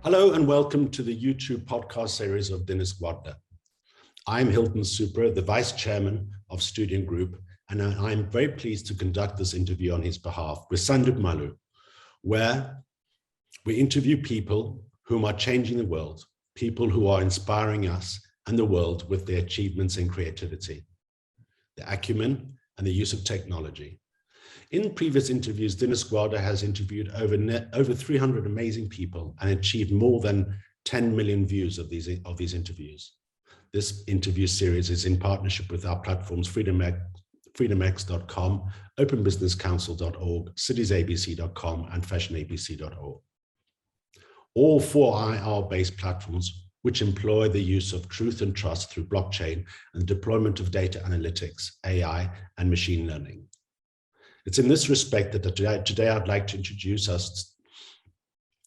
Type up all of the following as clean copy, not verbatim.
Hello and welcome to the YouTube podcast series of Dinis Guarda. I'm Hilton Supra, the Vice Chairman of Student Group, and I'm very pleased to conduct this interview on his behalf with Sundeep Mallu, where we interview people whom are changing the world, people who are inspiring us and the world with their achievements and creativity, their acumen and the use of technology. In previous interviews, Dinis Guarda has interviewed over 300 amazing people and achieved more than 10 million views of these interviews. This interview series is in partnership with our platforms FreedomX.com, openbusinesscouncil.org, citiesabc.com, and fashionabc.org. All 4 IR-based platforms which employ the use of truth and trust through blockchain and the deployment of data analytics, AI, and machine learning. It's in this respect that today I'd like to introduce us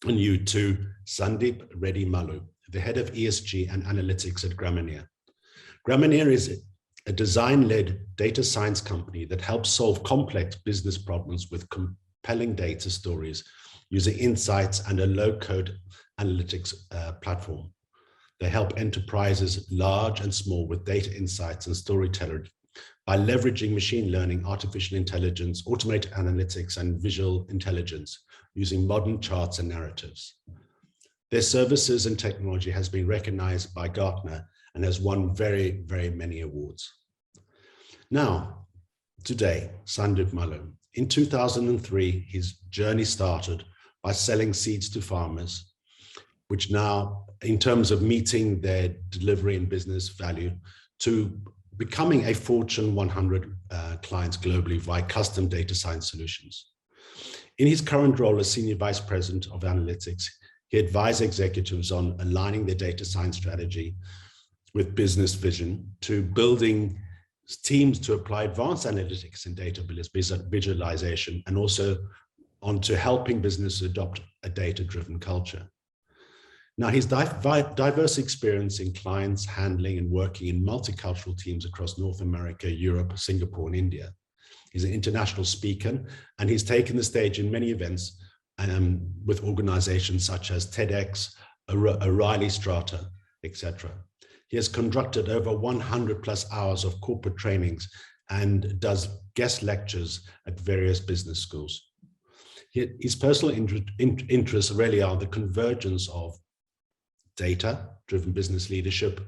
and you to Sundeep Reddy Mallu, the head of ESG and analytics at Gramener. Gramener is a design-led data science company that helps solve complex business problems with compelling data stories using insights and a low-code analytics platform. They help enterprises large and small with data insights and storytelling by leveraging machine learning, artificial intelligence, automated analytics, and visual intelligence using modern charts and narratives. Their services and technology has been recognized by Guarda and has won very, very many awards. Now, today, Sundeep Mallu. In 2003, his journey started by selling seeds to farmers, which now, in terms of meeting their delivery and business value, to becoming a Fortune 100 clients globally via custom data science solutions. In his current role as Senior Vice President of Analytics, he advises executives on aligning their data science strategy with business vision, to building teams to apply advanced analytics and data visualization, and also on to helping businesses adopt a data-driven culture. Now, his diverse experience in clients handling and working in multicultural teams across North America, Europe, Singapore, and India. He's an international speaker, and he's taken the stage in many events with organizations such as TEDx, O'Reilly Strata, etc. He has conducted over 100 plus hours of corporate trainings and does guest lectures at various business schools. His personal interests really are the convergence of data-driven business leadership,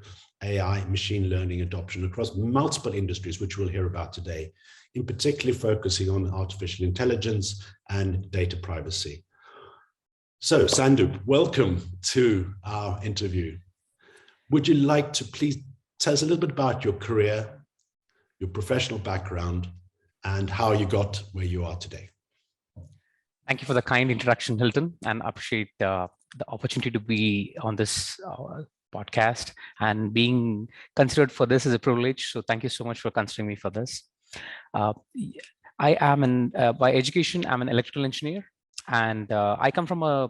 AI, machine learning adoption across multiple industries, which we'll hear about today, in particular focusing on artificial intelligence and data privacy. So, Sundeep, welcome to our interview. Would you like to please tell us a little bit about your career, your professional background, and how you got where you are today? Thank you for the kind introduction, Hilton, and appreciate the opportunity to be on this podcast, and being considered for this is a privilege. So thank you so much for considering me for this. I am by education, I'm an electrical engineer, and I come from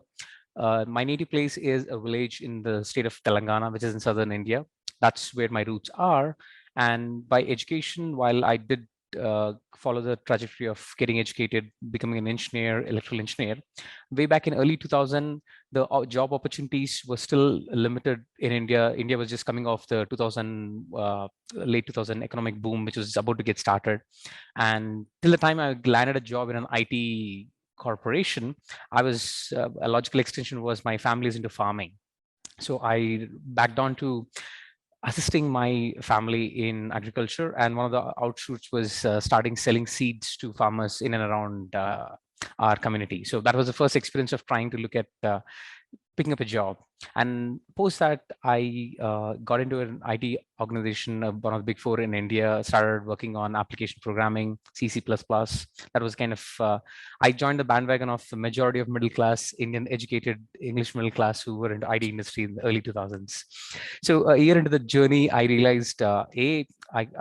my native place is a village in the state of Telangana, which is in southern India. That's where my roots are. And by education, while I did follow the trajectory of getting educated, becoming an engineer, electrical engineer, way back in early 2000, the job opportunities were still limited in India. India was just coming off the late 2000 economic boom, which was about to get started. And till the time I landed a job in an IT corporation, I was a logical extension was my family is into farming. So I backed on to assisting my family in agriculture, and one of the outshoots was starting selling seeds to farmers in and around our community. So that was the first experience of trying to look at picking up a job. And post that, I got into an IT organization, one of the big four in India, started working on application programming, C++. That was kind of, I joined the bandwagon of the majority of middle class, Indian educated English middle class who were into IT industry in the early 2000s. So a year into the journey, I realized, I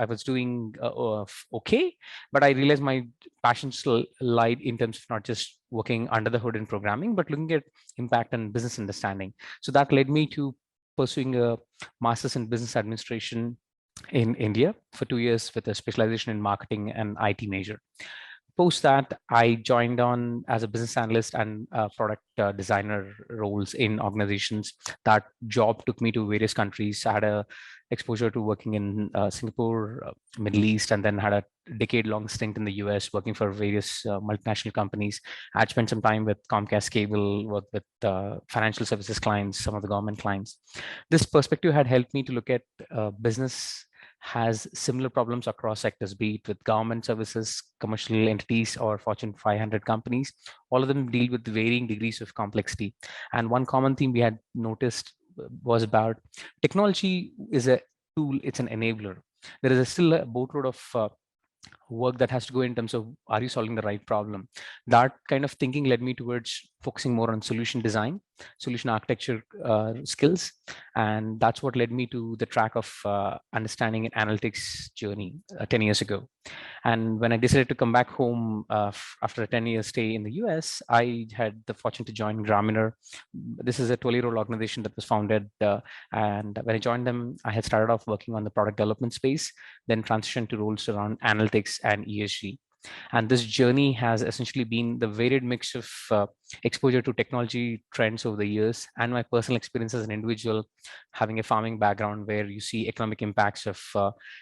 was doing okay, but I realized my passion still lied in terms of not just working under the hood in programming, but looking at impact and business understanding. So that led me to pursuing a master's in business administration in India for 2 years with a specialization in marketing and IT major. Post that, I joined on as a business analyst and product designer roles in organizations. That job took me to various countries. I had a exposure to working in Singapore, Middle East, and then had a decade-long stint in the US working for various multinational companies. I'd spent some time with Comcast Cable, worked with financial services clients, some of the government clients. This perspective had helped me to look at business has similar problems across sectors, be it with government services, commercial entities, or Fortune 500 companies. All of them deal with varying degrees of complexity. And one common theme we had noticed was about technology is a tool, it's an enabler. There is still a boatload of work that has to go in terms of, are you solving the right problem? That kind of thinking led me towards focusing more on solution design, solution architecture skills. And that's what led me to the track of understanding an analytics journey 10 years ago. And when I decided to come back home after a 10-year stay in the US, I had the fortune to join Gramener. This is a 12-year-old organization that was founded. And when I joined them, I had started off working on the product development space, then transitioned to roles around analytics and ESG. And this journey has essentially been the varied mix of exposure to technology trends over the years and my personal experience as an individual, having a farming background where you see economic impacts of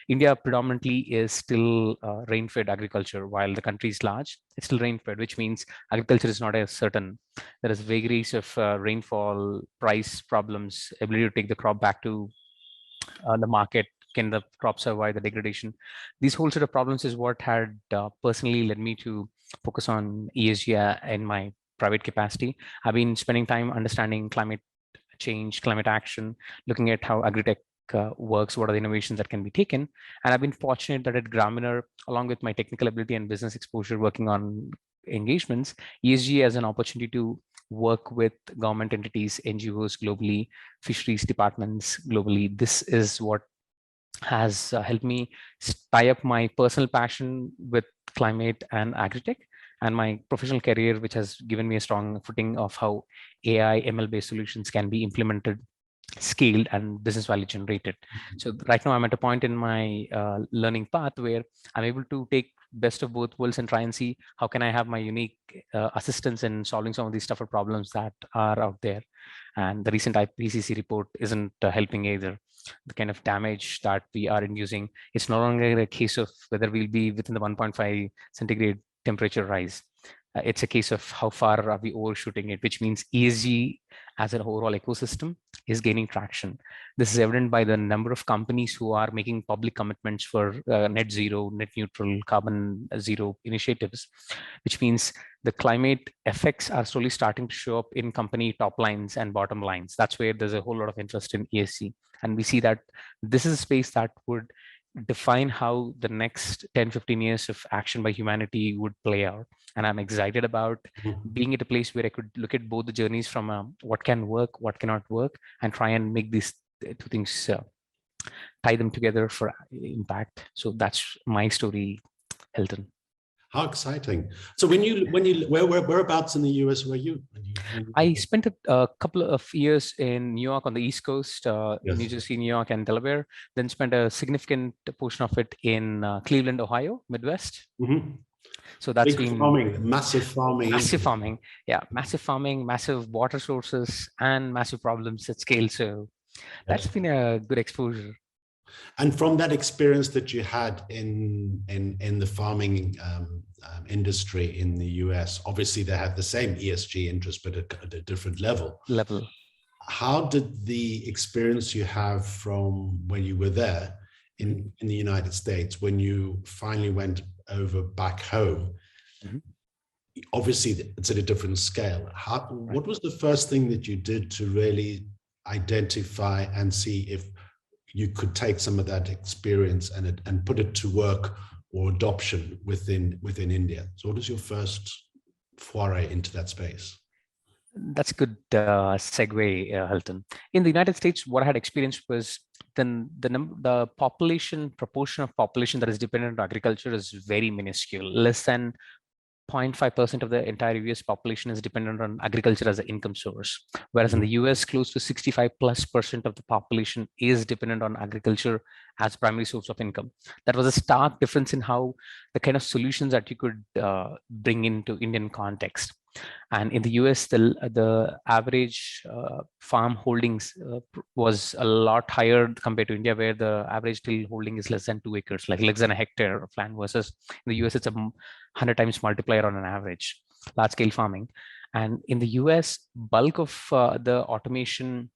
India predominantly is still rain-fed agriculture. While the country is large, it's still rain-fed, which means agriculture is not as certain. There is vagaries of rainfall, price problems, ability to take the crop back to the market. Can the crop survive the degradation? These whole set of problems is what had personally led me to focus on ESG in my private capacity. I've been spending time understanding climate change, climate action, looking at how agri-tech works, what are the innovations that can be taken. And I've been fortunate that at Gramener, along with my technical ability and business exposure working on engagements, ESG as an opportunity to work with government entities, NGOs globally, fisheries departments globally. This is what has helped me tie up my personal passion with climate and agri-tech and my professional career, which has given me a strong footing of how AI, ML-based solutions can be implemented, scaled, and business value generated. So right now I'm at a point in my learning path where I'm able to take best of both worlds and try and see how can I have my unique assistance in solving some of these tougher problems that are out there. And the recent IPCC report isn't helping either. The kind of damage that we are inducing, it's no longer a case of whether we'll be within the 1.5 centigrade temperature rise. It's a case of how far are we overshooting it, which means ESG as an overall ecosystem is gaining traction. This is evident by the number of companies who are making public commitments for net zero, net neutral, carbon zero initiatives, which means the climate effects are slowly starting to show up in company top lines and bottom lines. That's where there's a whole lot of interest in ESG. And we see that this is a space that would define how the next 10, 15 years of action by humanity would play out. And I'm excited about being at a place where I could look at both the journeys from what can work, what cannot work, and try and make these two things, tie them together for impact. So that's my story, Hilton. How exciting! So whereabouts in the US were you? I spent a couple of years in New York on the East Coast, Yes. New Jersey, New York, and Delaware. Then spent a significant portion of it in Cleveland, Ohio, Midwest. So that's been massive farming. Yeah, massive farming, massive water sources, and massive problems at scale. So that's been a good exposure. And from that experience that you had in the farming industry in the US, obviously they have the same ESG interest, but at a different level. How did the experience you have from when you were there in the United States, when you finally went over back home, obviously it's at a different scale. What was the first thing that you did to really identify and see if you could take some of that experience and put it to work or adoption within India? So what was your first foray into that space? That's a good segue, Hilton. In the United States, what I had experienced was the proportion of population that is dependent on agriculture is very minuscule, less than 0.5% of the entire US population is dependent on agriculture as an income source, whereas in the US, close to 65+% of the population is dependent on agriculture as primary source of income. That was a stark difference in how the kind of solutions that you could bring into Indian context. And in the US, the average farm holdings was a lot higher compared to India, where the average till holding is less than 2 acres, like less than a hectare of land, versus in the US, it's a 100 times multiplier on an average, large scale farming. And in the US, bulk of the automation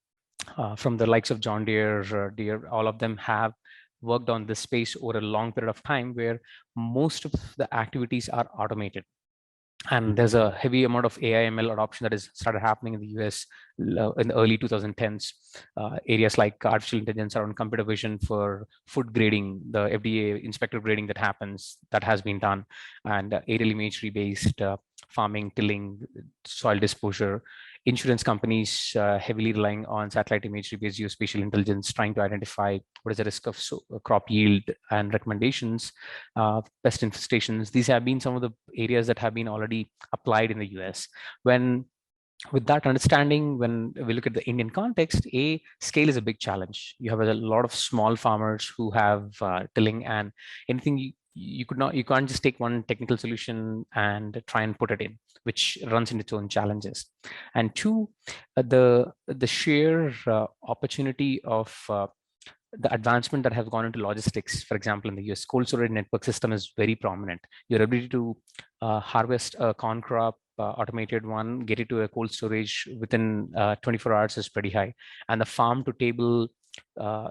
from the likes of John Deere, Deere, all of them have worked on this space over a long period of time, where most of the activities are automated. And there's a heavy amount of AI/ML adoption that has started happening in the US in the early 2010s. Areas like artificial intelligence around computer vision for food grading, the FDA inspector grading that happens, that has been done, and aerial imagery based farming, tilling, soil disposure. Insurance companies heavily relying on satellite imagery based geospatial intelligence, trying to identify what is the risk of crop yield and recommendations, pest infestations. These have been some of the areas that have been already applied in the US. With that understanding, when we look at the Indian context, scale is a big challenge. You have a lot of small farmers who have tilling, and anything you can't just take one technical solution and try and put it in, which runs into its own challenges. And two, the sheer opportunity of the advancement that has gone into logistics. For example, in the US, cold storage network system is very prominent. Your ability to harvest a corn crop, automated one, get it to a cold storage within 24 hours is pretty high. And the farm to table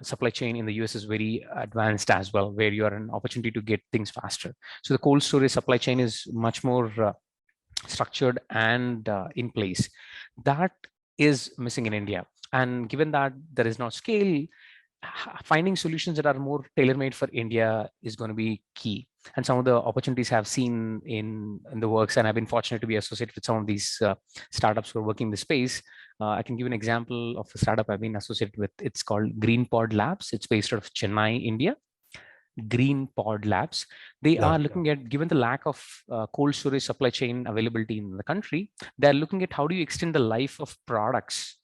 supply chain in the US is very advanced as well, where you are an opportunity to get things faster. So the cold storage supply chain is much more structured and in place. That is missing in India. And given that there is no scale, finding solutions that are more tailor-made for India is going to be key. And some of the opportunities I've seen in the works, and I've been fortunate to be associated with some of these startups who are working in the space. I can give an example of a startup I've been associated with. It's called Green Pod Labs. It's based out of Chennai, India. Green Pod Labs. They are looking at, given the lack of cold storage supply chain availability in the country, they're looking at how do you extend the life of products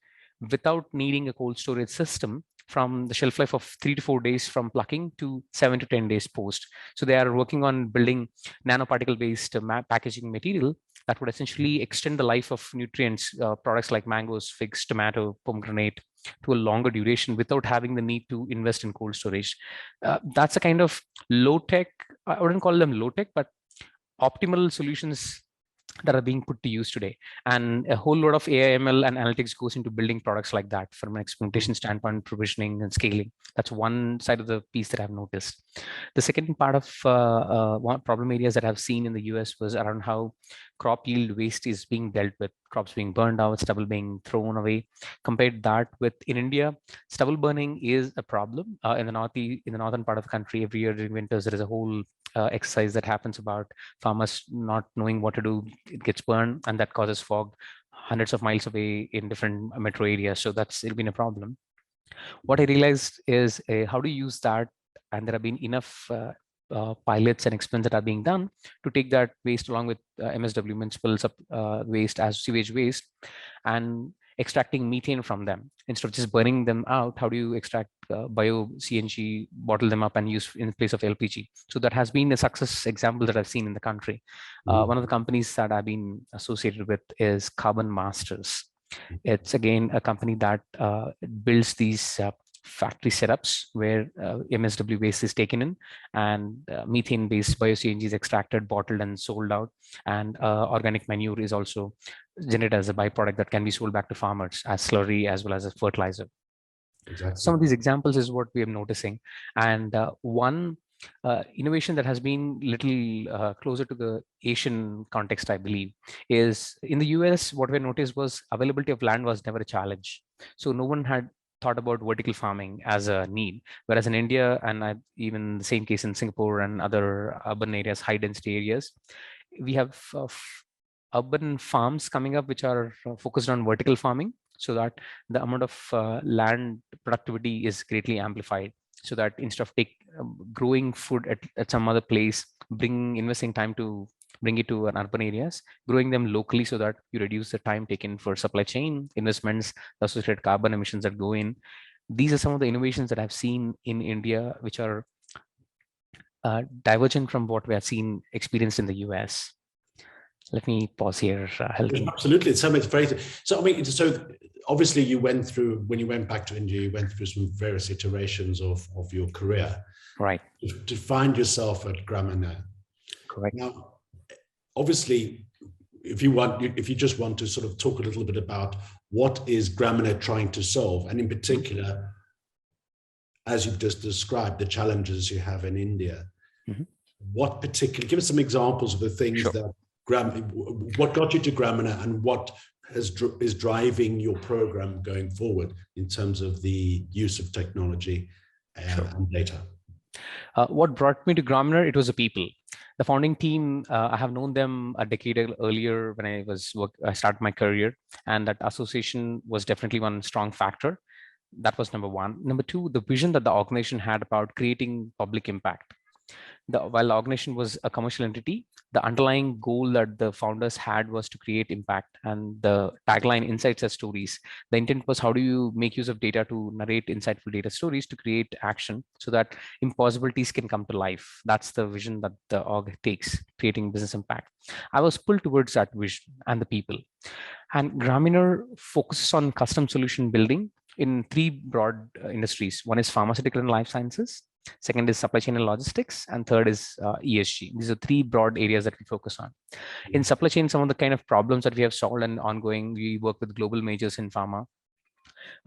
without needing a cold storage system, from the shelf life of 3 to 4 days from plucking to 7 to 10 days post. So they are working on building nanoparticle based packaging material that would essentially extend the life of nutrients, products like mangoes, figs, tomato, pomegranate, to a longer duration without having the need to invest in cold storage. That's a kind of low tech, I wouldn't call them low tech, but optimal solutions that are being put to use today. And a whole lot of AI/ML and analytics goes into building products like that from an experimentation standpoint, provisioning and scaling. That's one side of the piece that I've noticed. The second part of one problem areas that I've seen in the US was around how crop yield waste is being dealt with, crops being burned out, stubble being thrown away. Compared that with in India, stubble burning is a problem in the northern part of the country. Every year during winters, there is a whole exercise that happens about farmers not knowing what to do. It gets burned, and that causes fog hundreds of miles away in different metro areas. So it'll been a problem. What I realized is how to use that, and there have been enough pilots and experiments that are being done to take that waste along with MSW, municipal waste, as sewage waste, and extracting methane from them. Instead of just burning them out, how do you extract bio CNG, bottle them up and use in place of LPG? So that has been a success example that I've seen in the country. One of the companies that I've been associated with is Carbon Masters. It's again a company that builds these factory setups where MSW waste is taken in, and methane-based bio-CNG is extracted, bottled, and sold out. And organic manure is also generated as a byproduct that can be sold back to farmers as slurry as well as a fertilizer. Exactly. Some of these examples is what we are noticing. And one innovation that has been little closer to the Asian context, I believe, is in the US, what we noticed was availability of land was never a challenge. So no one had thought about vertical farming as a need, whereas in India, and even the same case in Singapore and other urban areas, high density areas, we have urban farms coming up which are focused on vertical farming, so that the amount of land productivity is greatly amplified, so that instead of growing food at some other place, investing time to bring it to an urban areas, growing them locally so that you reduce the time taken for supply chain investments, the associated carbon emissions that go in. These are some of the innovations that I've seen in India, which are divergent from what we have seen experienced in the US. Let me pause here, Hilton. Absolutely, it's very. So I mean, so obviously you went through, when you went back to India, you went through some various iterations of your career, right, to find yourself at Gramener. Correct. Now, obviously, if you just want to sort of talk a little bit about what is Gramener trying to solve, and in particular, as you've just described, the challenges you have in India. What particular? Give us some examples of the things that what got you to Gramener, and what is driving your program going forward in terms of the use of technology and data. What brought me to Gramener? It was the people. The founding team, I have known them a decade earlier when I started my career, and that association was definitely one strong factor. That was number one. Number two, the vision that the organization had about creating public impact. While the organization was a commercial entity, the underlying goal that the founders had was to create impact, and the tagline "Insights as Stories." The intent was, how do you make use of data to narrate insightful data stories to create action so that impossibilities can come to life? That's the vision that the org takes, creating business impact. I was pulled towards that vision and the people. And Gramener focuses on custom solution building in three broad industries. One is pharmaceutical and life sciences. Second is supply chain and logistics, and third is ESG. These are three broad areas that we focus on. In supply chain, some of the kind of problems that we have solved and ongoing, we work with global majors in pharma.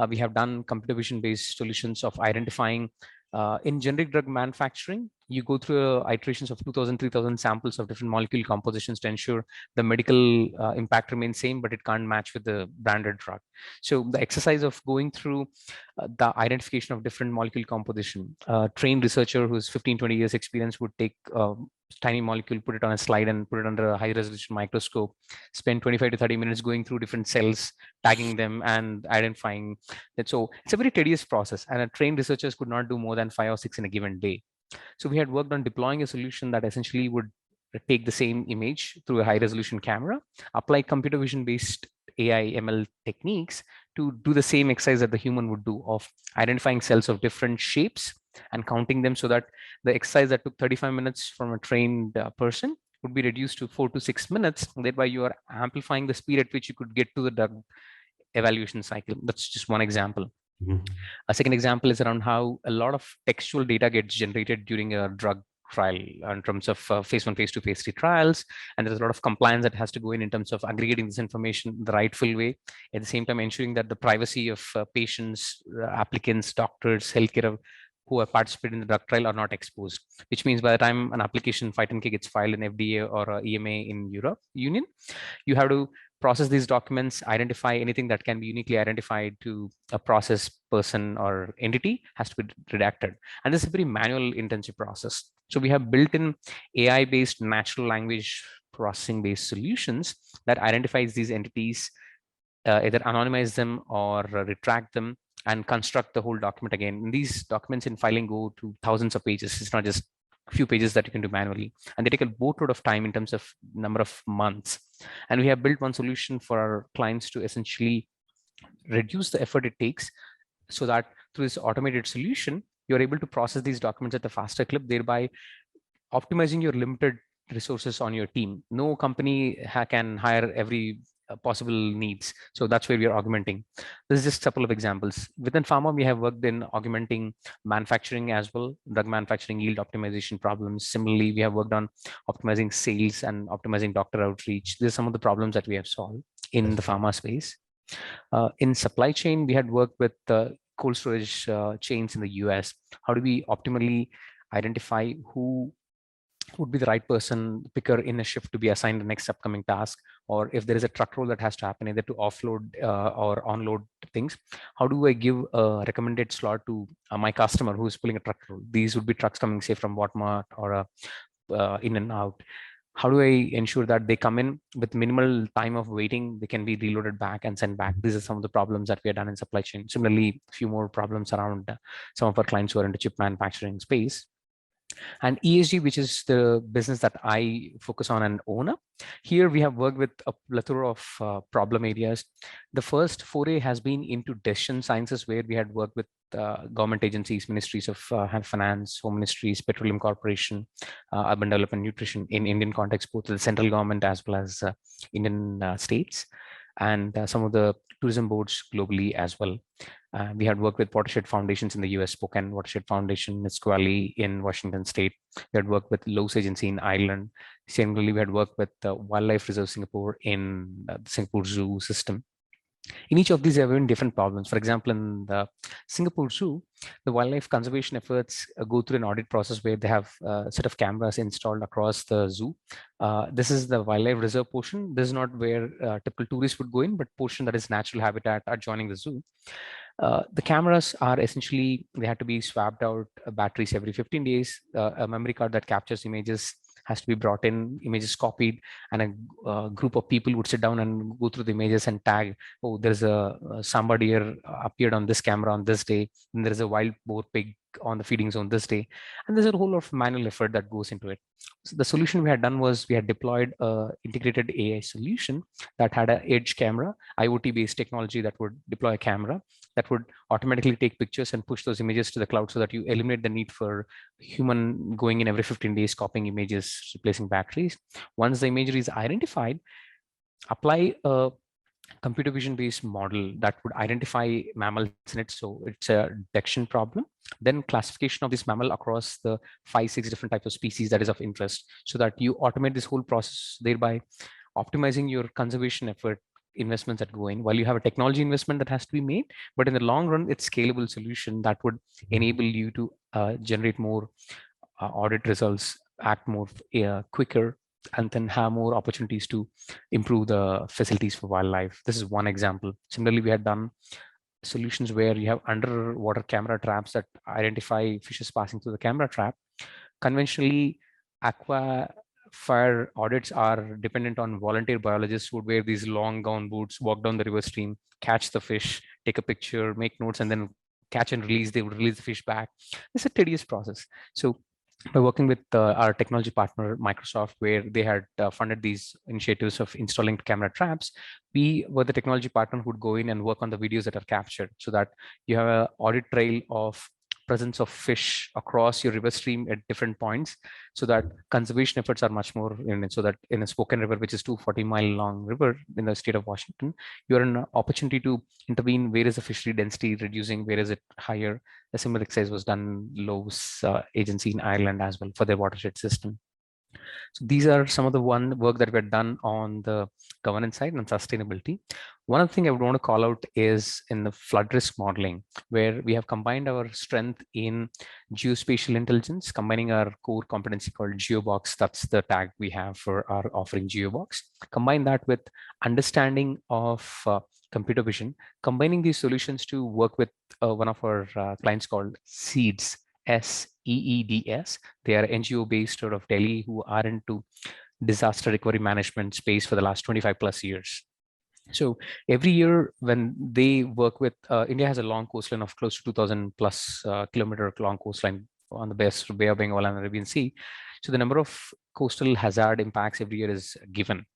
We have done computer vision based solutions of identifying in generic drug manufacturing. You go through iterations of 2,000, 3,000 samples of different molecule compositions to ensure the medical impact remains same, but it can't match with the branded drug. So the exercise of going through the identification of different molecule composition, trained researcher who's 15, 20 years experience would take tiny molecule, put it on a slide and put it under a high resolution microscope, spend 25 to 30 minutes going through different cells, tagging them and identifying that. So it's a very tedious process, and a trained researchers could not do more than 5 or 6 in a given day. So we had worked on deploying a solution that essentially would take the same image through a high resolution camera, apply computer vision based AI ML techniques to do the same exercise that the human would do of identifying cells of different shapes and counting them, so that the exercise that took 35 minutes from a trained person would be reduced to 4 to 6 minutes. Thereby you are amplifying the speed at which you could get to the drug evaluation cycle. That's just one example. A second example is around how a lot of textual data gets generated during a drug trial in terms of phase 1, phase 2, phase 3 trials. And there's a lot of compliance that has to go in terms of aggregating this information the rightful way. At the same time, ensuring that the privacy of patients, applicants, doctors, healthcare who have participated in the drug trial are not exposed, which means by the time an application 510K gets filed in FDA or EMA in Europe Union, you have to process these documents, identify anything that can be uniquely identified to a process, person, or entity has to be redacted. And this is a very manual intensive process. So we have built in AI-based natural language processing-based solutions that identifies these entities, either anonymize them or retract them, and construct the whole document again. And these documents in filing go to thousands of pages. It's not just a few pages that you can do manually, and they take a boatload of time in terms of number of months. And we have built one solution for our clients to essentially reduce the effort it takes, so that through this automated solution, you're able to process these documents at a faster clip, thereby optimizing your limited resources on your team. No company can hire every possible needs. So that's where we are augmenting. This is just a couple of examples. Within pharma, we have worked in augmenting manufacturing as well, drug manufacturing yield optimization problems. Similarly, we have worked on optimizing sales and optimizing doctor outreach. These are some of the problems that we have solved in the pharma space. In supply chain, we had worked with cold storage chains in the US. How do we optimally identify who would be the right person picker in a shift to be assigned the next upcoming task, or if there is a truck roll that has to happen either to offload or onload things, how do I give a recommended slot to my customer who is pulling a truck roll? These would be trucks coming say from Walmart or in and out. How do I ensure that they come in with minimal time of waiting, they can be reloaded back and sent back? These are some of the problems that we have done in supply chain. Similarly, a few more problems around some of our clients who are into chip manufacturing space. And ESG, which is the business that I focus on and own up. Here we have worked with a plethora of problem areas. The first foray has been into decision sciences, where we had worked with government agencies, ministries of finance, home ministries, petroleum corporation, urban development, nutrition in Indian context, both the central government as well as Indian states, and some of the tourism boards globally as well. We had worked with watershed foundations in the US, Spokane Watershed Foundation, Nisqually in Washington State. We had worked with Lowe's Agency in Ireland. Similarly, we had worked with Wildlife Reserve Singapore in the Singapore Zoo system. In each of these, there have been different problems. For example, in the Singapore Zoo, the wildlife conservation efforts go through an audit process where they have a set of cameras installed across the zoo. This is the wildlife reserve portion. This is not where typical tourists would go in, but portion that is natural habitat adjoining the zoo. The cameras are essentially, they had to be swapped out batteries every 15 days. A memory card that captures images has to be brought in, images copied, and a group of people would sit down and go through the images and tag, oh, there's a samba deer appeared on this camera on this day, and there's a wild boar pig on the feeding zone this day. And there's a whole lot of manual effort that goes into it. So the solution we had done was we had deployed a integrated AI solution that had an edge camera, IoT-based technology that would deploy a camera that would automatically take pictures and push those images to the cloud, so that you eliminate the need for human going in every 15 days, copying images, replacing batteries. Once the imagery is identified, apply a computer vision based model that would identify mammals in it. So it's a detection problem. Then classification of this mammal across the 5-6 different types of species that is of interest, so that you automate this whole process, thereby optimizing your conservation effort investments that go in. While you have a technology investment that has to be made, but in the long run, it's scalable solution that would enable you to generate more audit results, act more quicker, and then have more opportunities to improve the facilities for wildlife. This is one example. Similarly, we had done solutions where you have underwater camera traps that identify fishes passing through the camera trap. Conventionally, aqua fire audits are dependent on volunteer biologists who would wear these long gown boots, walk down the river stream, catch the fish, take a picture, make notes, and then catch and release. They would release the fish back. It's a tedious process. So by working with our technology partner, Microsoft, where they had funded these initiatives of installing camera traps, we were the technology partner who would go in and work on the videos that are captured, so that you have an audit trail of presence of fish across your river stream at different points, so that conservation efforts are much more so that in a Spokane River, which is 240-mile long river in the state of Washington, you're an opportunity to intervene. Where is the fishery density reducing? Where is it higher? A similar exercise was done Lowe's agency in Ireland as well for their watershed system. So these are some of the work that we're done on the governance side and sustainability. One other thing I would want to call out is in the flood risk modeling, where we have combined our strength in geospatial intelligence, combining our core competency called GeoBox. That's the tag we have for our offering, GeoBox. Combine that with understanding of computer vision, combining these solutions to work with one of our clients called Seeds, SEEDS. They are NGO based out of Delhi who are into disaster recovery management space for the last 25 plus years. So every year when they work with, India has a long coastline of close to 2000 plus kilometer long coastline on the best Bay of Bengal and Arabian Sea. So the number of coastal hazard impacts every year is given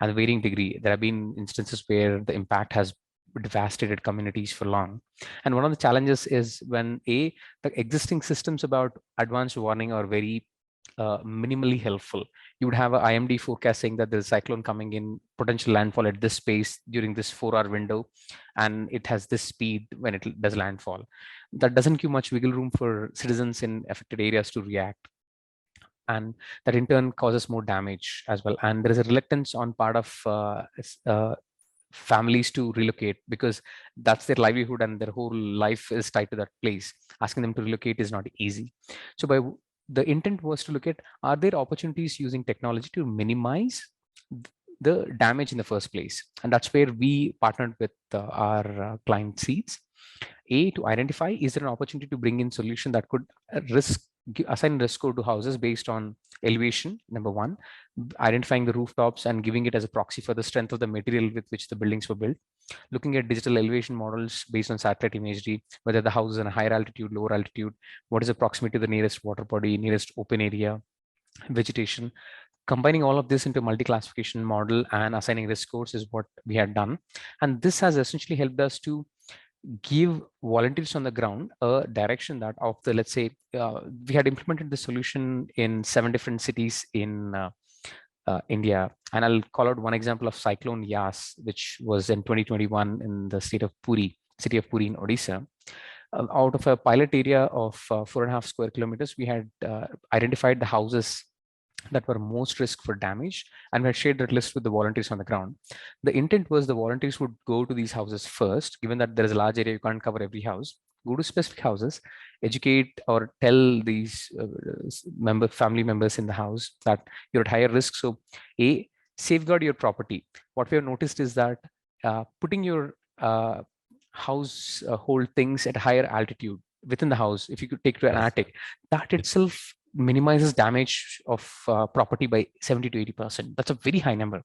and varying degree. There have been instances where the impact has devastated communities for long. And one of the challenges is when the existing systems about advanced warning are very minimally helpful. You would have an IMD forecast saying that there's a cyclone coming in, potential landfall at this space during this 4-hour window, and it has this speed when it does landfall. That doesn't give much wiggle room for citizens in affected areas to react. And that in turn causes more damage as well. And there is a reluctance on part of families to relocate, because that's their livelihood and their whole life is tied to that place. Asking them to relocate is not easy. So the intent was to look at, are there opportunities using technology to minimize the damage in the first place? And that's where we partnered with our client Seeds. To identify, is there an opportunity to bring in solution that could assign risk score to houses based on elevation, number one, identifying the rooftops and giving it as a proxy for the strength of the material with which the buildings were built. looking at digital elevation models based on satellite imagery, whether the house is in a higher altitude, lower altitude, what is the proximity to the nearest water body, nearest open area, vegetation. Combining all of this into a multi-classification model and assigning risk scores is what we had done. And this has essentially helped us to give volunteers on the ground a direction that of the, let's say, we had implemented the solution in 7 different cities in India. And I'll call out one example of Cyclone Yas, which was in 2021 in the state of Puri, city of Puri in Odisha. Out of a pilot area of 4.5 square kilometers, we had identified the houses that were most risk for damage, and we had shared that list with the volunteers on the ground. The intent was the volunteers would go to these houses first, given that there is a large area, you can't cover every house. Go to specific houses, educate or tell these family members in the house that you're at higher risk. So, safeguard your property. What we have noticed is that putting your household things at higher altitude within the house, if you could take to an attic, that itself minimizes damage of property by 70 to 80%. That's a very high number.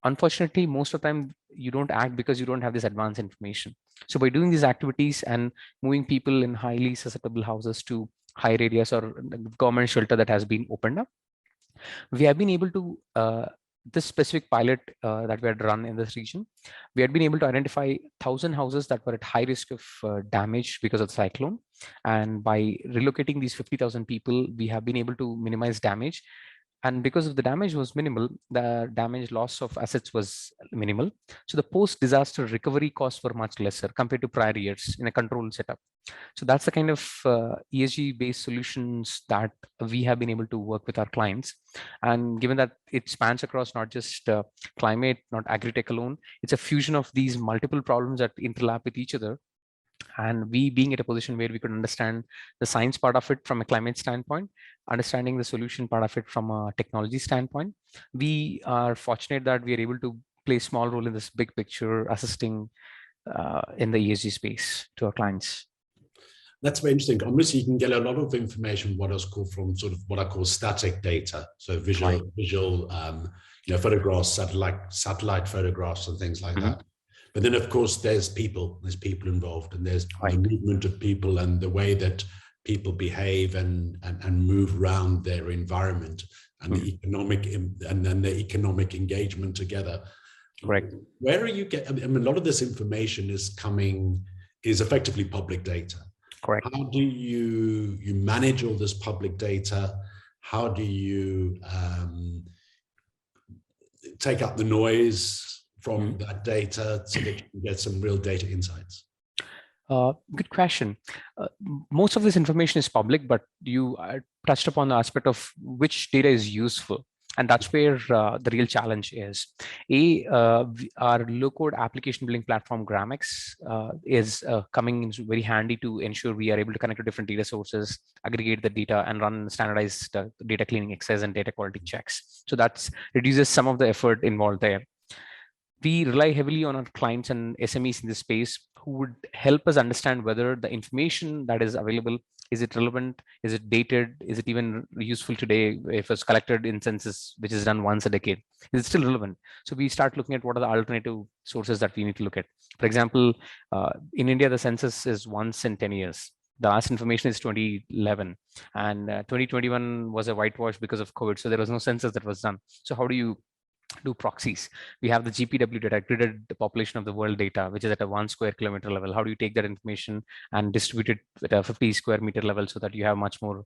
Unfortunately, most of the time you don't act because you don't have this advanced information. So by doing these activities and moving people in highly susceptible houses to higher areas or government shelter that has been opened up, we have been able to this specific pilot that we had run in this region, we had been able to identify 1,000 houses that were at high risk of damage because of the cyclone. And by relocating these 50,000 people, we have been able to minimize damage. And because of the damage was minimal, the damage loss of assets was minimal. So the post-disaster recovery costs were much lesser compared to prior years in a controlled setup. So that's the kind of ESG-based solutions that we have been able to work with our clients. And given that it spans across not just climate, not agri-tech alone, it's a fusion of these multiple problems that interlap with each other. And we being at a position where we could understand the science part of it from a climate standpoint, understanding the solution part of it from a technology standpoint, we are fortunate that we are able to play a small role in this big picture, assisting in the ESG space to our clients. That's very interesting. Obviously, you can get a lot of information what is called from sort of what I call static data, so visual, photographs, satellite photographs, and things like that. But then, of course, there's people involved, and there's the movement of people and the way that people behave and move around their environment and the economic and then the economic engagement together. Correct. Where are you getting? I mean, a lot of this information is effectively public data. Correct. How do you manage all this public data? How do you take out the noise from that data so that you can get some real data insights? Good question. Most of this information is public, but you touched upon the aspect of which data is useful. And that's where the real challenge is. Our low-code application building platform, Gramener, is coming in very handy to ensure we are able to connect to different data sources, aggregate the data, and run standardized data cleaning exercise and data quality checks. So that reduces some of the effort involved there. We rely heavily on our clients and SMEs in this space who would help us understand whether the information that is available, is it relevant, is it dated, is it even useful today if it's collected in census, which is done once a decade, is it still relevant? So we start looking at what are the alternative sources that we need to look at. For example, in India, the census is once in 10 years. The last information is 2011, and 2021 was a whitewash because of COVID. So there was no census that was done. So how do you do proxies? We have the GPW data, gridded the population of the world data, which is at a 1 square kilometer level. How do you take that information and distribute it at a 50 square meter level so that you have much more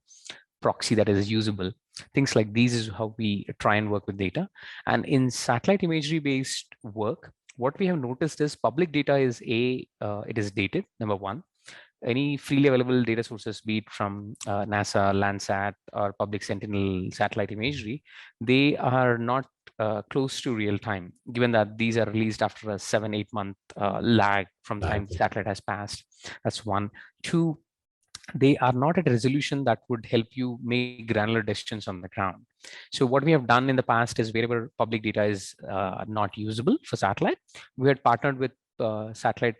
proxy that is usable? Things like these is how we try and work with data. And in satellite imagery based work, what we have noticed is public data is it is dated, number one. Any freely available data sources, be it from NASA, Landsat, or public Sentinel satellite imagery, they are not close to real time, given that these are released after a 7-8 month lag from the time the satellite has passed. That's one. Two, they are not at a resolution that would help you make granular decisions on the ground. So what we have done in the past is wherever public data is not usable for satellite, we had partnered with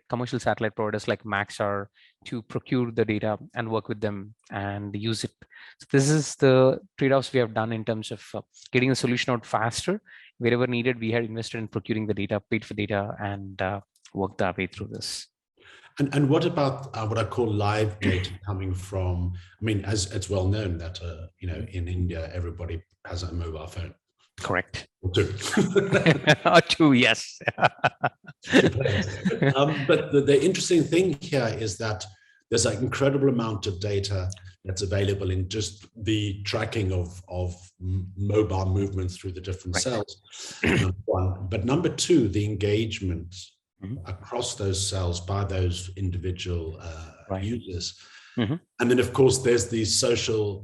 commercial satellite providers like Maxar to procure the data and work with them and use it. So this is the trade-offs we have done in terms of getting the solution out faster. Wherever needed, we had invested in procuring the data, paid for data, and worked our way through this. And what about what I call live data coming from, I mean, as it's well known that, in India, everybody has a mobile phone. Correct. Or two. Or two, yes. But the interesting thing here is that there's an incredible amount of data that's available in just the tracking of mobile movements through the different cells, number one. But number two, the engagement across those cells by those individual users. And then, of course, there's the social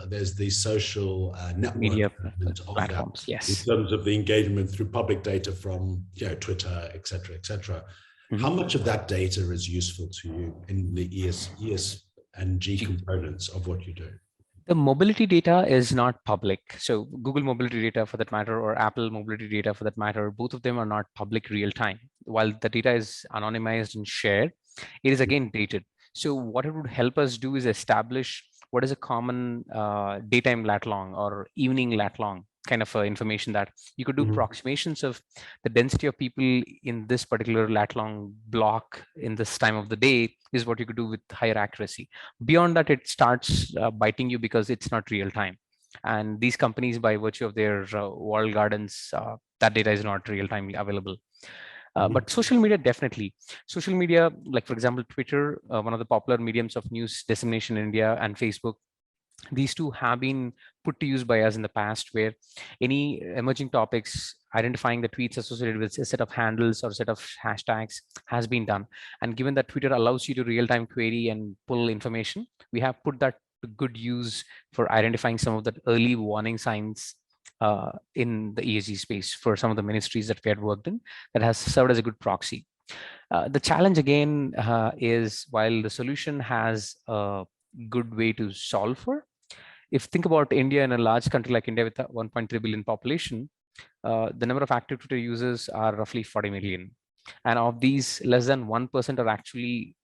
network media of platforms, that, yes, in terms of the engagement through public data from Twitter, et cetera, et cetera. How much of that data is useful to you in the ESG components of what you do? The mobility data is not public. So Google mobility data, for that matter, or Apple mobility data, for that matter, both of them are not public real time. While the data is anonymized and shared, it is again dated. So what it would help us do is establish what is a common daytime lat long or evening lat long kind of information that you could do approximations of the density of people in this particular lat long block in this time of the day is what you could do with higher accuracy. Beyond that, it starts biting you because it's not real time. And these companies, by virtue of their walled gardens, that data is not real time available. But social media, definitely. Social media, like for example, Twitter, one of the popular mediums of news dissemination in India, and Facebook, these two have been put to use by us in the past, where any emerging topics, identifying the tweets associated with a set of handles or set of hashtags has been done. And given that Twitter allows you to real-time query and pull information, we have put that to good use for identifying some of the early warning signs in the ESG space for some of the ministries that we had worked in, that has served as a good proxy. The challenge again is, while the solution has a good way to solve for, if think about India, in a large country like India with a 1.3 billion population, the number of active Twitter users are roughly 40 million. And of these, less than 1% are actually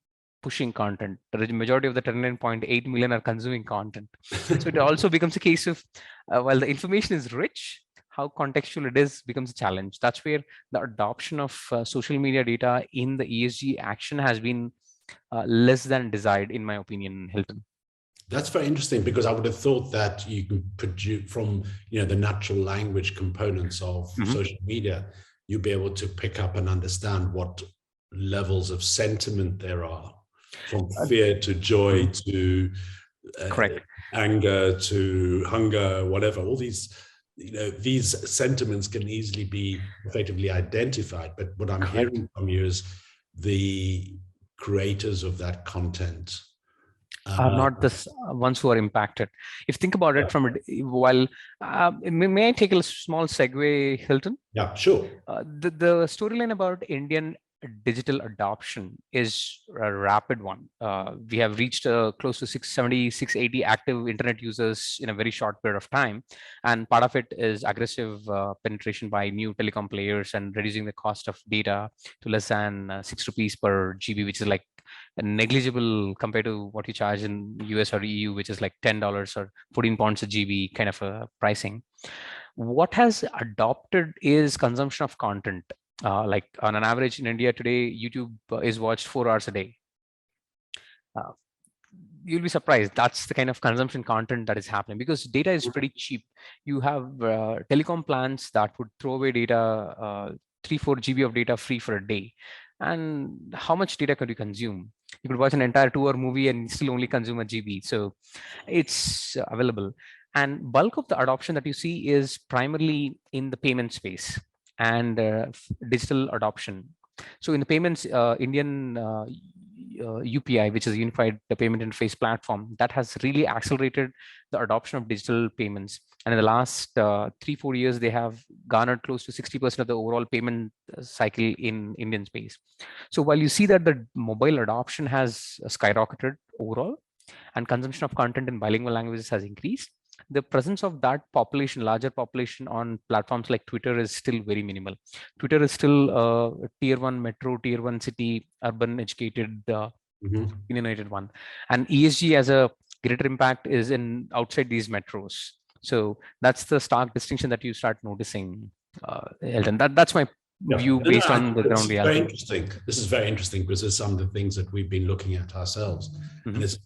pushing content. The majority of the 39.8 million are consuming content. So it also becomes a case of, while the information is rich, how contextual it is becomes a challenge. That's where the adoption of social media data in the ESG action has been less than desired, in my opinion, Hilton. That's very interesting, because I would have thought that you can produce from the natural language components of social media, you'll be able to pick up and understand what levels of sentiment there are, from fear to joy to anger to hunger, whatever. All these these sentiments can easily be effectively identified. But what I'm hearing from you is the creators of that content are not the ones who are impacted. If you think about it from while may I take a small segue, Hilton? Yeah, sure. The storyline about Indian digital adoption is a rapid one. We have reached close to 670, 680 active internet users in a very short period of time. And part of it is aggressive penetration by new telecom players and reducing the cost of data to less than 6 rupees per GB, which is like negligible compared to what you charge in US or EU, which is like $10 or 14 pounds a GB kind of pricing. What has adopted is consumption of content. Like on an average in India today, YouTube is watched 4 hours a day. You'll be surprised. That's the kind of consumption content that is happening, because data is pretty cheap. You have telecom plans that would throw away data, 3-4 GB of data free for a day. And how much data could you consume? You could watch an entire 2-hour movie and still only consume a GB. So it's available. And bulk of the adoption that you see is primarily in the payment space and digital adoption. So in the payments, Indian UPI, which is a Unified Payment Interface Platform, that has really accelerated the adoption of digital payments. And in the last 3-4 years, they have garnered close to 60% of the overall payment cycle in Indian space. So while you see that the mobile adoption has skyrocketed overall, and consumption of content in bilingual languages has increased, the presence of that population, larger population on platforms like Twitter is still very minimal. Twitter is still a tier 1 metro, tier 1 city, urban educated, opinionated one. And ESG as a greater impact is in outside these metros. So that's the stark distinction that you start noticing, Hilton. That's my view based on the ground It's very reality. interesting. This is very interesting because there's some of the things that we've been looking at ourselves. Mm-hmm. And it's,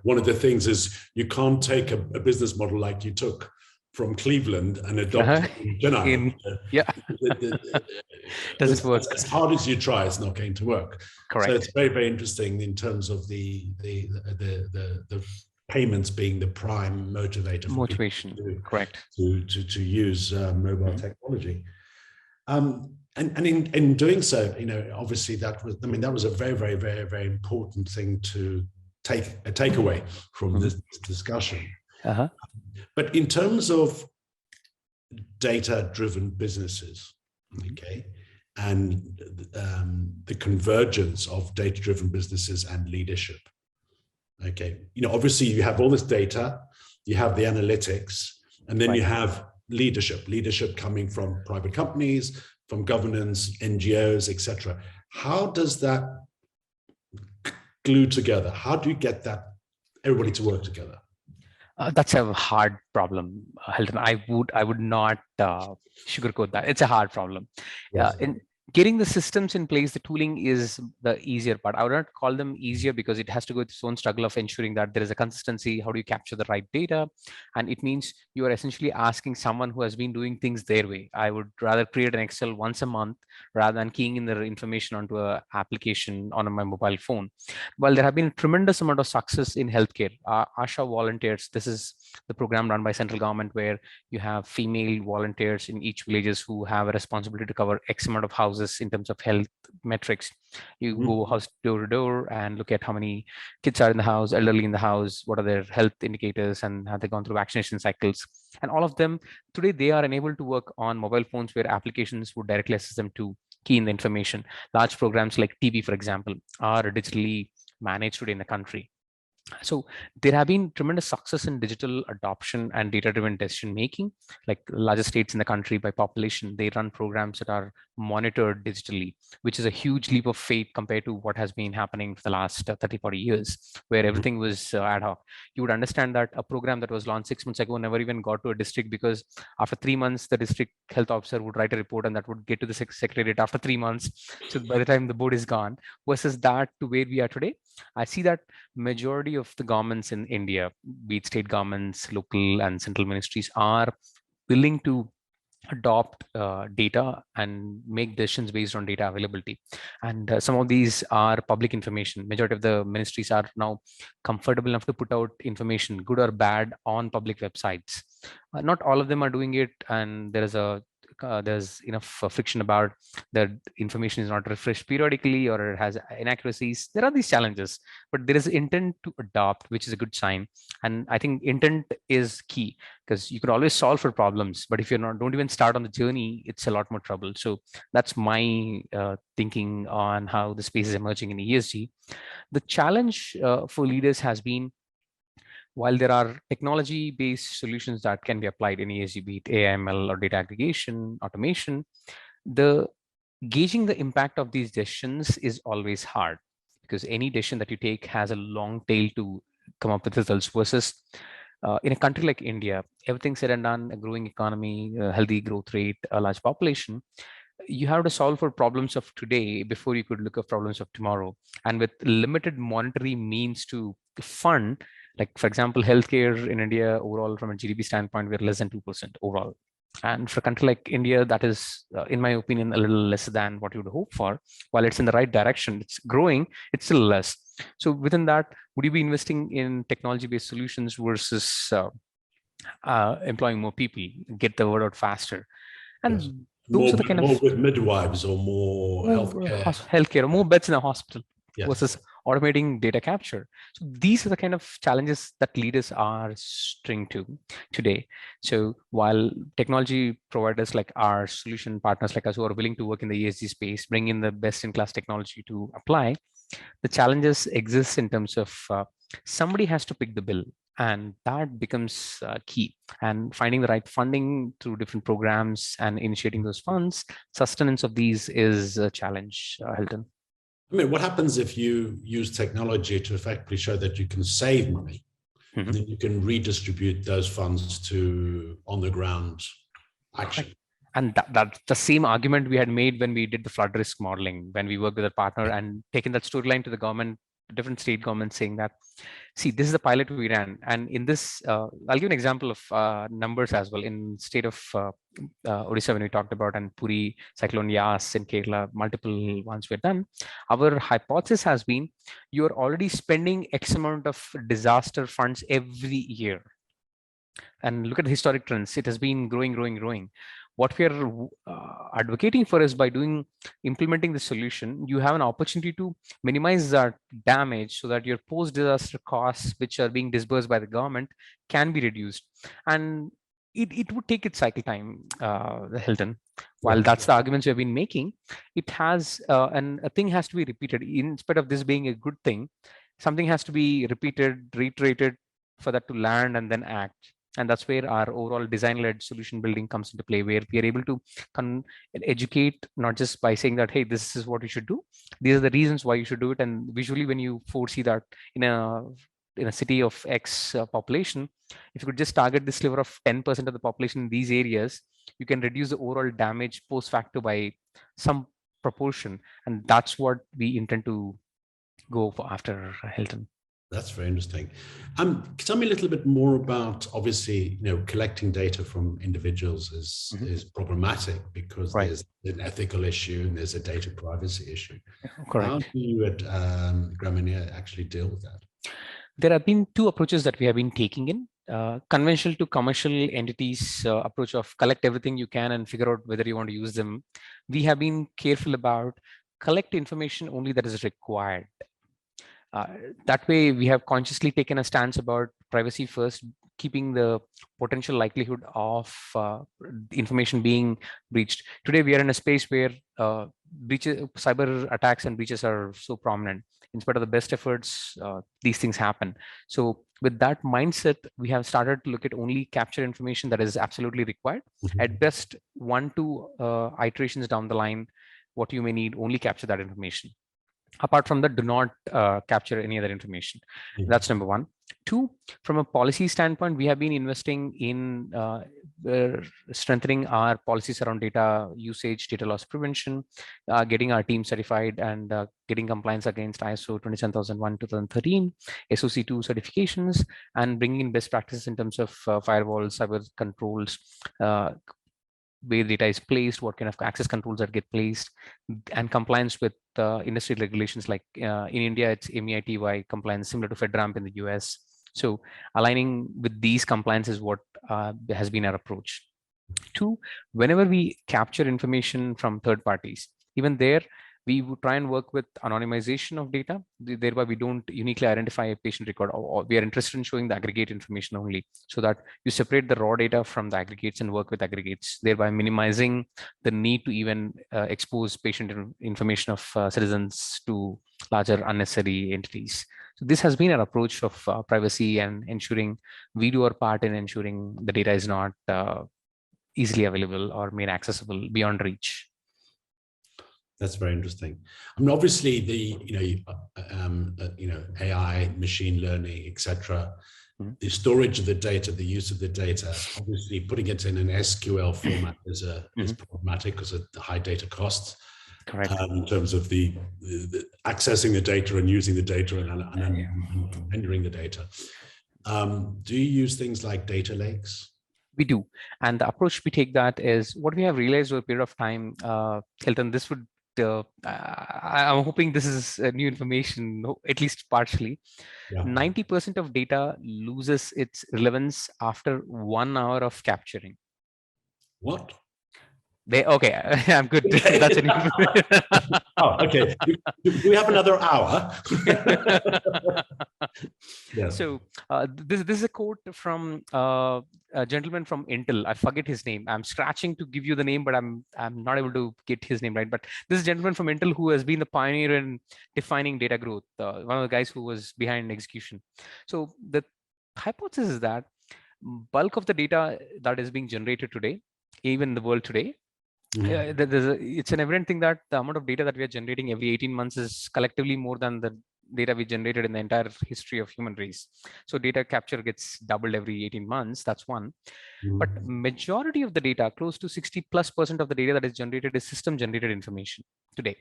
one of the things is you can't take a business model like you took from Cleveland and adopt it in Chennai. Doesn't work. As hard as you try, it's not going to work. Correct. So it's very, very interesting in terms of the payments being the prime motivator for motivation. Correct. To use mobile technology. And in doing so, obviously that was a very, very, very, very important thing to take away from this discussion. But in terms of data-driven businesses, okay, and the convergence of data-driven businesses and leadership, okay, obviously you have all this data, you have the analytics, and then you have leadership coming from private companies, from governance, NGOs, etc. How does that glue together? How do you get everybody to work together? That's a hard problem, Hilton. I would not sugarcoat that. It's a hard problem. Yes. In getting the systems in place, the tooling is the easier part. I would not call them easier because it has to go through its own struggle of ensuring that there is a consistency. How do you capture the right data? And it means you are essentially asking someone who has been doing things their way. I would rather create an Excel once a month rather than keying in the information onto an application on my mobile phone. Well, there have been a tremendous amount of success in healthcare. ASHA volunteers, this is the program run by central government where you have female volunteers in each villages who have a responsibility to cover X amount of houses in terms of health metrics. You go house door to door and look at how many kids are in the house, elderly in the house, what are their health indicators, and have they gone through vaccination cycles. And all of them, today they are enabled to work on mobile phones where applications would directly assist them to key in the information. Large programs like TB, for example, are digitally managed today in the country. So there have been tremendous success in digital adoption and data-driven decision making. Like largest states in the country by population, they run programs that are monitored digitally, which is a huge leap of faith compared to what has been happening for the last 30, 40 years, where everything was ad hoc. You would understand that a program that was launched 6 months ago never even got to a district because after 3 months, the district health officer would write a report and that would get to the secretariat after 3 months. So by the time the board is gone, versus that to where we are today, I see that majority of the governments in India, be it state governments, local and central ministries, are willing to adopt data and make decisions based on data availability. And some of these are public information. Majority of the ministries are now comfortable enough to put out information, good or bad, on public websites. Not all of them are doing it, and there's enough friction about that information is not refreshed periodically or it has inaccuracies. There are these challenges, but there is intent to adopt, which is a good sign. And I think intent is key because you could always solve for problems, but if don't even start on the journey, it's a lot more trouble. So that's my thinking on how the space is emerging in ESG. The challenge for leaders has been, while there are technology-based solutions that can be applied in ESG, be it AML or data aggregation, automation, gauging the impact of these decisions is always hard because any decision that you take has a long tail to come up with results versus in a country like India, everything said and done, a growing economy, a healthy growth rate, a large population, you have to solve for problems of today before you could look at problems of tomorrow. And with limited monetary means to fund, like for example, healthcare in India overall from a GDP standpoint, we're less than 2% overall. And for a country like India, that is, in my opinion, a little less than what you would hope for. While it's in the right direction, it's growing, it's still less. So within that, would you be investing in technology-based solutions versus employing more people, get the word out faster? And yes. Those are the kind more with midwives or more healthcare, or more beds in a hospital. Yes. Versus automating data capture. So these are the kind of challenges that leaders are string to today. So while technology providers like our solution partners like us who are willing to work in the ESG space, bring in the best in class technology to apply, the challenges exist in terms of somebody has to pick the bill. And that becomes key. And finding the right funding through different programs and initiating those funds, sustenance of these is a challenge, Hilton. I mean, what happens if you use technology to effectively show that you can save money, and then you can redistribute those funds to on the ground action? And that's the same argument we had made when we did the flood risk modeling, when we worked with a partner and taken that storyline to the government, different state governments, saying that, see, this is the pilot we ran. And in this, I'll give an example of numbers as well. In state of Odisha, when we talked about, and Puri, Cyclone Yas in Kerala, multiple ones were done. Our hypothesis has been, you're already spending X amount of disaster funds every year. And look at the historic trends. It has been growing. What we are advocating for is, by implementing the solution, you have an opportunity to minimize that damage so that your post-disaster costs, which are being disbursed by the government, can be reduced. And it would take its cycle time, Hilton. While that's the arguments we've been making, it has, and a thing has to be repeated. In spite of this being a good thing, something has to be repeated, reiterated for that to land and then act. And that's where our overall design-led solution building comes into play, where we are able to educate, not just by saying that, hey, this is what you should do. These are the reasons why you should do it. And visually, when you foresee that in a city of X population, if you could just target this sliver of 10% of the population in these areas, you can reduce the overall damage post facto by some proportion. And that's what we intend to go for after, Hilton. That's very interesting. Tell me a little bit more about, obviously, collecting data from individuals is problematic because there's an ethical issue and there's a data privacy issue. Correct. How do you at Gramener actually deal with that? There have been two approaches that we have been taking in. Conventional to commercial entities approach of collect everything you can and figure out whether you want to use them. We have been careful about collect information only that is required. That way, we have consciously taken a stance about privacy first, keeping the potential likelihood of information being breached. Today, we are in a space where cyber attacks and breaches are so prominent. In spite of the best efforts, these things happen. So with that mindset, we have started to look at only capture information that is absolutely required. At best, 1-2 iterations down the line, what you may need, only capture that information. Apart from that, do not capture any other information. That's number one. Two, from a policy standpoint, we have been investing in strengthening our policies around data usage, data loss prevention, getting our team certified, and getting compliance against ISO 27001:2013, SOC 2 certifications, and bringing in best practices in terms of firewalls, cyber controls, where data is placed, what kind of access controls that get placed, and compliance with industry regulations. Like in India, it's MEITY compliance, similar to FedRAMP in the US. So aligning with these compliance is what has been our approach. Two, whenever we capture information from third parties, even there, we would try and work with anonymization of data. Thereby, we don't uniquely identify a patient record, or we are interested in showing the aggregate information only, so that you separate the raw data from the aggregates and work with aggregates, thereby minimizing the need to even expose patient information of citizens to larger unnecessary entities. So this has been our approach of privacy and ensuring we do our part in ensuring the data is not easily available or made accessible beyond reach. That's very interesting. I mean, obviously, the AI, machine learning, etc. The storage of the data, the use of the data, obviously putting it in an SQL format is problematic because of the high data costs. Correct. In terms of the accessing the data and using the data and entering the data. Do you use things like data lakes? We do. And the approach we take that is what we have realized over a period of time, Hilton, this would, I'm hoping this is new information, at least partially. 90% of data loses its relevance after 1 hour of capturing. What? Okay, I'm good. That's an Oh, okay. Do we have another hour? Yeah. So this is a quote from a gentleman from Intel. I forget his name. I'm scratching to give you the name, but I'm not able to get his name right. But this is a gentleman from Intel who has been the pioneer in defining data growth. One of the guys who was behind execution. So the hypothesis is that bulk of the data that is being generated today, even in the world today, it's an evident thing that the amount of data that we are generating every 18 months is collectively more than the data we generated in the entire history of human race. So data capture gets doubled every 18 months. That's one. But majority of the data, close to 60+% of the data that is generated is system generated information today.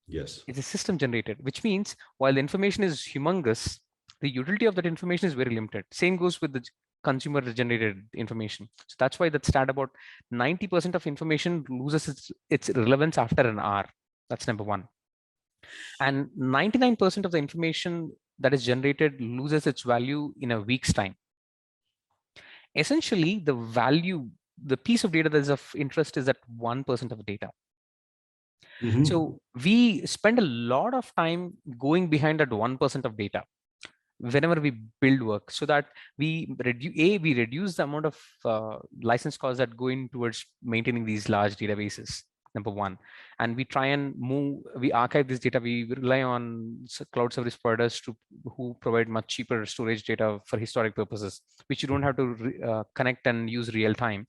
Yes. It's a system generated, which means while the information is humongous, the utility of that information is very limited. Same goes with the consumer generated information. So that's why that stat about 90% of information loses its relevance after an hour. That's number one. And 99% of the information that is generated loses its value in a week's time. Essentially, the value, the piece of data that is of interest is that 1% of the data. So we spend a lot of time going behind that 1% of data whenever we build work, so that we reduce the amount of license costs that go in towards maintaining these large databases, number one. And we try and we archive this data. We rely on cloud service providers who provide much cheaper storage data for historic purposes, which you don't have to connect and use real time.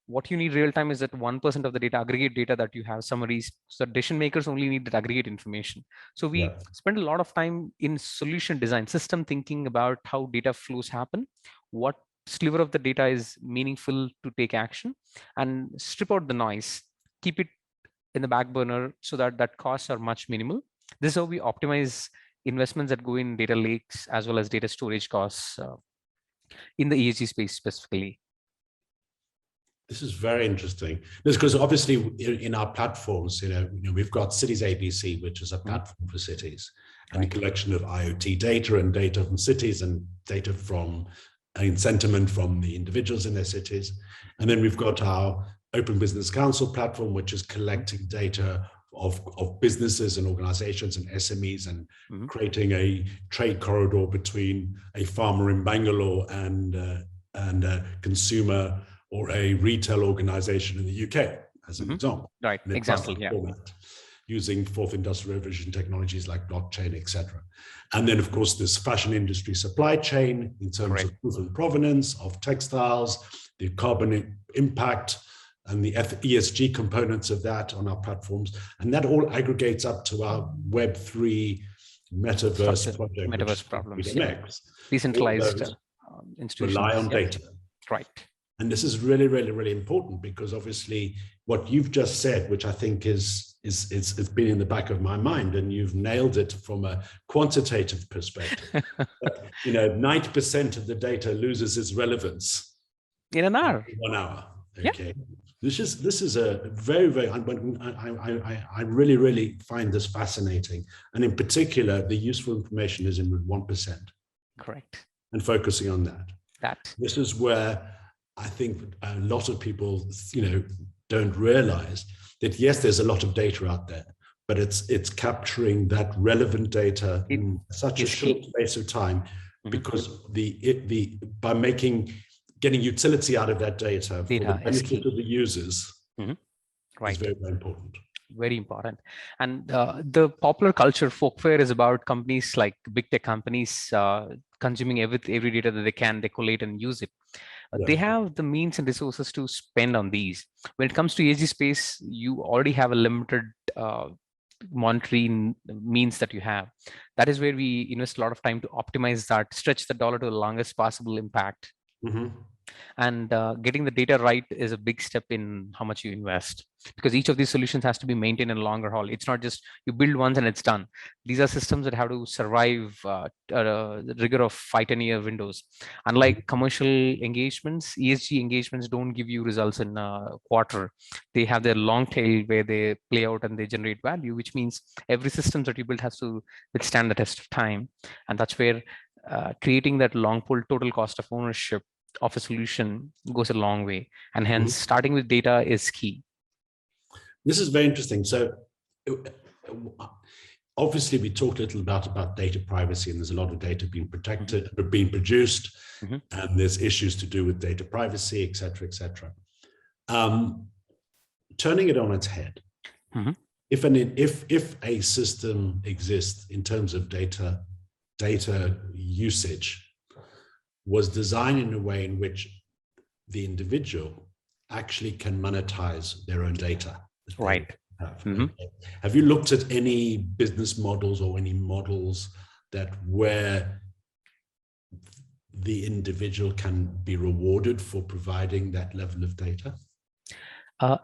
What you need real time is that 1% of the data, aggregate data that you have, summaries. So decision makers only need that aggregate information. So we spend a lot of time in solution design, system thinking about how data flows happen, what sliver of the data is meaningful to take action, and strip out the noise, keep it in the back burner so that costs are much minimal. This is how we optimize investments that go in data lakes as well as data storage costs in the ESG space specifically. This is very interesting. This because obviously in our platforms, we've got Cities ABC, which is a platform for cities, and a collection of IoT data and data from cities and data from sentiment from the individuals in their cities. And then we've got our Open Business Council platform, which is collecting data of businesses and organizations and SMEs and creating a trade corridor between a farmer in Bangalore and a consumer or a retail organization in the UK, as an example. Right, example, yeah. Format, using fourth industrial revolution technologies like blockchain, etc. And then, of course, this fashion industry supply chain in terms of proof and provenance of textiles, the carbon impact, and the ESG components of that on our platforms. And that all aggregates up to our Web3 metaverse project. Metaverse problems. FreedomX. Decentralized institutions. Rely on data. Right. And this is really, really, really important, because obviously what you've just said, which I think it's been in the back of my mind, and you've nailed it from a quantitative perspective. 90% of the data loses its relevance in an hour. 1 hour. Okay. Yeah. This is a very, very, I really, really find this fascinating. And in particular, the useful information is in 1%. Correct. And focusing on that. This is where I think a lot of people, don't realize that, yes, there's a lot of data out there, but it's capturing that relevant data in such a short space of time, because by getting utility out of that data for the benefit of the users is very, very important. Very important. And the popular culture, folklore, is about companies like big tech companies consuming every data that they can, they collate and use it. They have the means and resources to spend on these. When it comes to ESG space, you already have a limited monetary means that you have. That is where we invest a lot of time to optimize that, stretch the dollar to the longest possible impact. And getting the data right is a big step in how much you invest, because each of these solutions has to be maintained in a longer haul. It's not just you build once and it's done. These are systems that have to survive the rigor of 5-10 year windows. Unlike commercial engagements, ESG engagements don't give you results in a quarter. They have their long tail where they play out and they generate value, which means every system that you build has to withstand the test of time. And that's where creating that long pull total cost of ownership of a solution goes a long way. And hence starting with data is key. This is very interesting. So obviously we talked a little about data privacy, and there's a lot of data being protected, being produced, and there's issues to do with data privacy, et cetera, et cetera. Turning it on its head, if a system exists in terms of data usage, was designed in a way in which the individual actually can monetize their own data. Right. Mm-hmm. Okay. Have you looked at any business models or any models that where the individual can be rewarded for providing that level of data?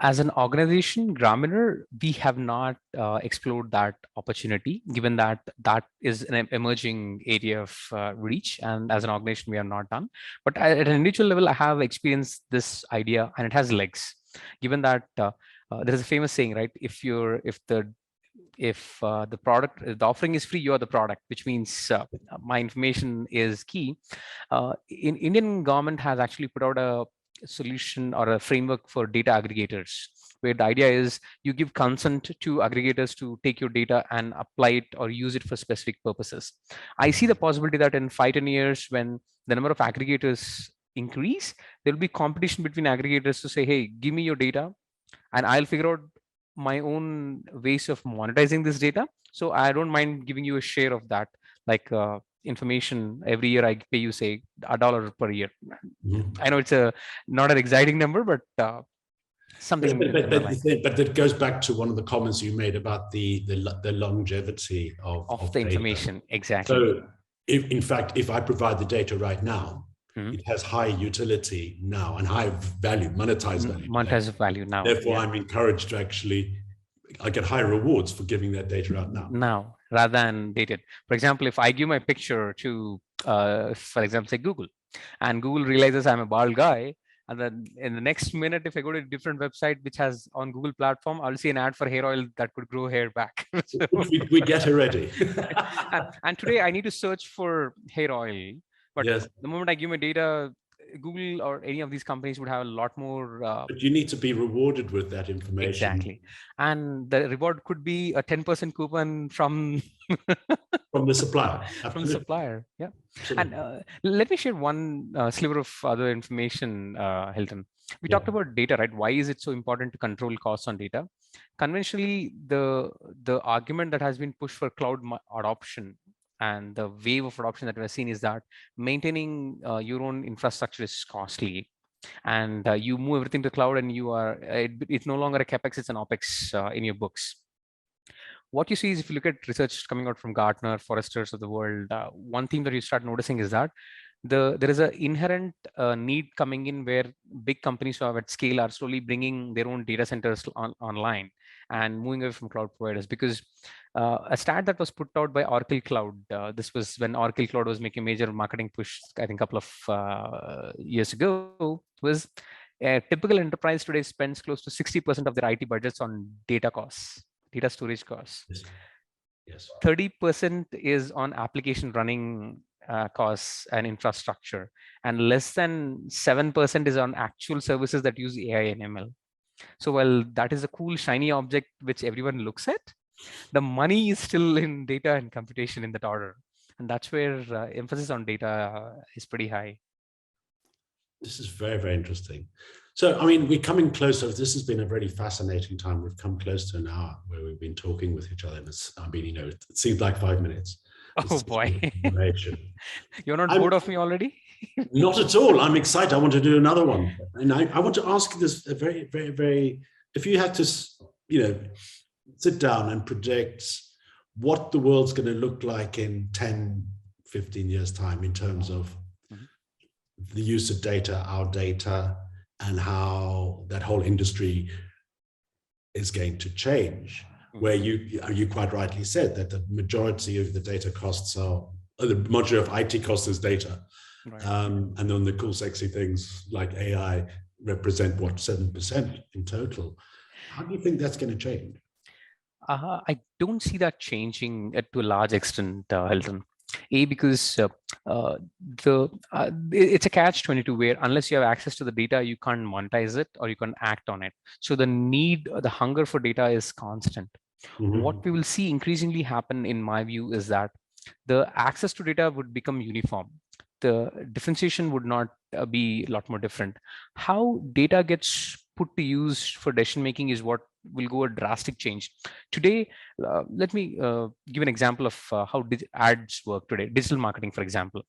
As an organization, Gramener, we have not explored that opportunity, given that that is an emerging area of reach. And as an organization, we have not done. But at an individual level, I have experienced this idea, and it has legs. Given that there is a famous saying, right? If the product, the offering is free, you're the product, which means my information is key. In Indian government has actually put out a solution or a framework for data aggregators, where the idea is you give consent to aggregators to take your data and apply it or use it for specific purposes. I see the possibility that in 5-10 years, when the number of aggregators increase, there will be competition between aggregators to say, hey, give me your data and I'll figure out my own ways of monetizing this data. So I don't mind giving you a share of that, like information. Every year I pay you, say, $1 per year. Mm-hmm. I know it's not an exciting number, but something. But that goes back to one of the comments you made about the longevity of the data. information. Exactly. So, in fact, if I provide the data right now, it has high utility now and high value, monetized value. Monetized value now. Therefore, I'm encouraged to actually, I get high rewards for giving that data out now. Now, rather than dated. For example, if I give my picture to, for example, say Google, and Google realizes I'm a bald guy, and then in the next minute, if I go to a different website which has on Google platform, I'll see an ad for hair oil that could grow hair back. So, we get already. and today I need to search for hair oil. But yes. the moment I give my data, Google or any of these companies would have a lot more. But you need to be rewarded with that information. Exactly. And the reward could be a 10% coupon from the supplier. From the supplier. Yeah. Absolutely. And let me share one sliver of other information, Hilton. We talked about data, right? Why is it so important to control costs on data? Conventionally, the argument that has been pushed for cloud adoption and the wave of adoption that we're seeing is that maintaining your own infrastructure is costly, and you move everything to cloud, and you are it's no longer a capex, it's an opex in your books. What you see is, if you look at research coming out from Gartner, Forresters of the world, one thing that you start noticing is that there is an inherent need coming in where big companies who are at scale are slowly bringing their own data centers online and moving away from cloud providers. Because a stat that was put out by Oracle Cloud, this was when Oracle Cloud was making a major marketing push, I think a couple of years ago, was a typical enterprise today spends close to 60% of their IT budgets on data costs, data storage costs. Yes. 30% is on application running costs and infrastructure, and less than 7% is on actual services that use AI and ML. So while that is a cool shiny object which everyone looks at, the money is still in data and computation in that order, and that's where emphasis on data is pretty high. This is very, very interesting. So, I mean, we're coming closer. This has been a very fascinating time. We've come close to an hour where we've been talking with each other. I mean, it seems like 5 minutes. Oh boy. You're not bored of me already? Not at all. I'm excited. I want to do another one. And I want to ask you this very, very, very, if you had to, sit down and predict what the world's going to look like in 10, 15 years time in terms of the use of data, our data, and how that whole industry is going to change, where you quite rightly said that the majority of the data costs the majority of IT costs is data. Right. And then the cool, sexy things like AI represent 7% in total. How do you think that's going to change? I don't see that changing to a large extent, Hilton. Because it's a catch-22 where unless you have access to the data, you can't monetize it or you can't act on it. So the hunger for data is constant. What we will see increasingly happen, in my view, is that the access to data would become uniform. The differentiation would not be a lot more different. How data gets put to use for decision making is what will go a drastic change. Today, let me give an example of how ads work today. Digital marketing, for example.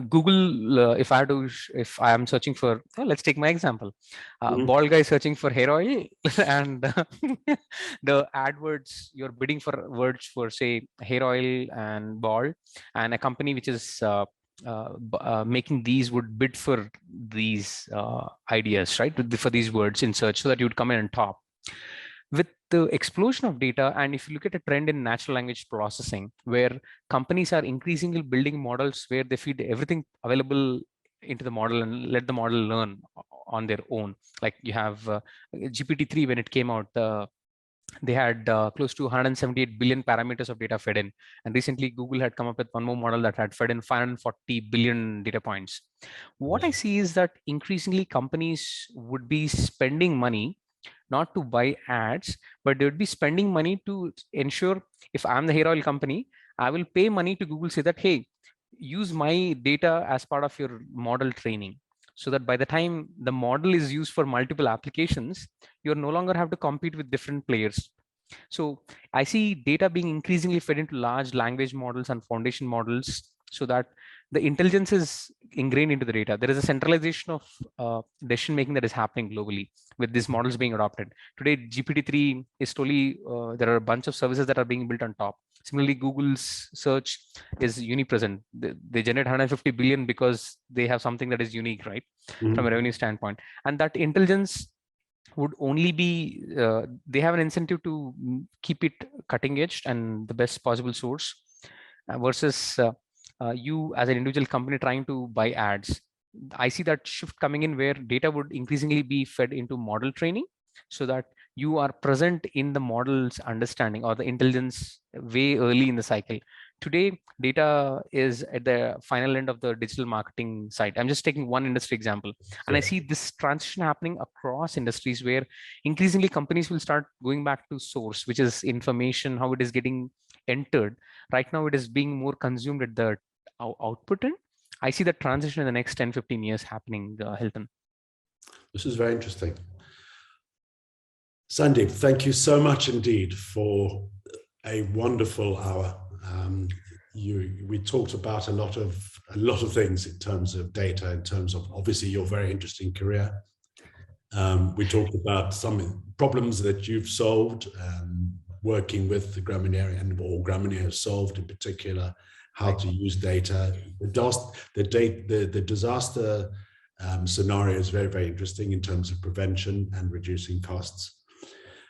Google, if I am searching for, let's take my example, bald guy searching for hair oil, and the AdWords, you're bidding for words for, say, hair oil and bald, and a company which is making these would bid for these ideas, right? For these words in search, so that you would come in on top. With the explosion of data, and if you look at a trend in natural language processing, where companies are increasingly building models where they feed everything available into the model and let the model learn on their own. Like you have GPT-3, when it came out, they had close to 178 billion parameters of data fed in. And recently, Google had come up with one more model that had fed in 540 billion data points. What I see is that increasingly companies would be spending money not to buy ads, but they would be spending money to ensure, if I'm the hair oil company, I will pay money to Google, say that, hey, use my data as part of your model training, so that by the time the model is used for multiple applications, you no longer have to compete with different players. So I see data being increasingly fed into large language models and foundation models, so that the intelligence is ingrained into the data. There is a centralization of decision making that is happening globally with these models being adopted. Today, GPT-3 is slowly, there are a bunch of services that are being built on top. Similarly, Google's search is unipresent. They generate 150 billion because they have something that is unique, right? From a revenue standpoint. And that intelligence would only be, they have an incentive to keep it cutting edge and the best possible source, versus you as an individual company trying to buy ads. I see that shift coming in, where data would increasingly be fed into model training, so that you are present in the model's understanding or the intelligence way early in the cycle. Today, data is at the final end of the digital marketing side. I'm just taking one industry example. And I see this transition happening across industries, where increasingly companies will start going back to source, which is information, how it is getting entered. Right now, it is being more consumed at the output end. I see that transition in the next 10, 15 years happening, Hilton. This is very interesting. Sundeep, thank you so much indeed for a wonderful hour. We talked about a lot of things in terms of data, in terms of obviously your very interesting career. We talked about some problems that you've solved, working with the Gramener, or Gramener has solved in particular, how to use data. The disaster scenario is very, very interesting in terms of prevention and reducing costs.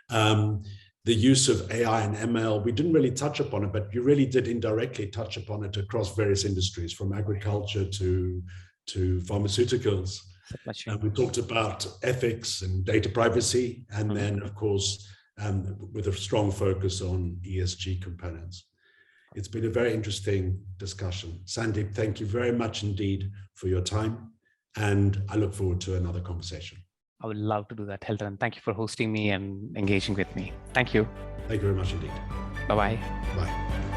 The use of AI and ML, we didn't really touch upon it, but you really did indirectly touch upon it across various industries, from agriculture to pharmaceuticals. We talked about ethics and data privacy, and then, of course, with a strong focus on ESG components. It's been a very interesting discussion. Sundeep, thank you very much indeed for your time, and I look forward to another conversation. I would love to do that, Hilton. Thank you for hosting me and engaging with me. Thank you. Thank you very much indeed. Bye-bye. Bye.